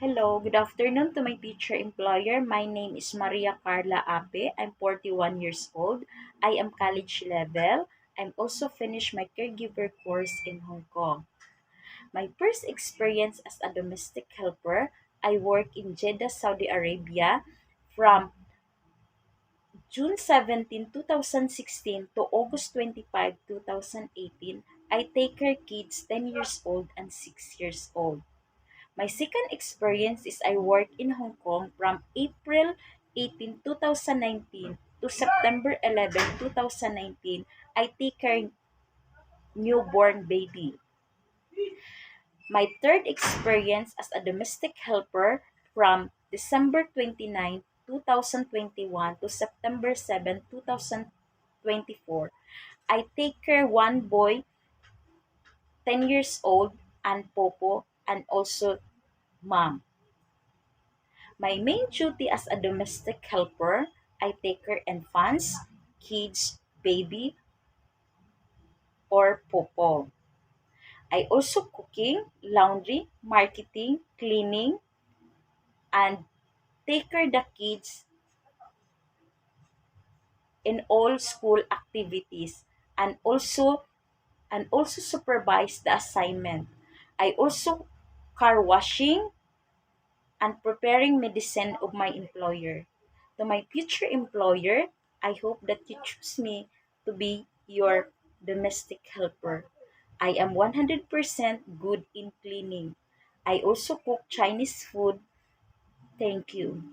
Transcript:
Hello, good afternoon to my teacher employer. My name is Maria Carla Ape. I'm 41 years old. I am college level. I'm also finished my caregiver course in Hong Kong. My first experience as a domestic helper, I work in Jeddah, Saudi Arabia from June 17, 2016 to August 25, 2018. I take care kids 10 years old and 6 years old. My second experience is I work in Hong Kong from April 18, 2019 to September 11, 2019. I take care newborn baby. My third experience as a domestic helper from December 29, 2021 to September 7, 2024. I take care one boy 10 years old and Popo and also mom. My main duty as a domestic helper, I take care infants, kids, baby, or popo. I also cooking, laundry, marketing, cleaning, and take care the kids in all school activities and also supervise the assignment. I also car washing and preparing medicine of my employer. To my future employer, I hope that you choose me to be your domestic helper. I am 100% good in cleaning. I also cook Chinese food. Thank you.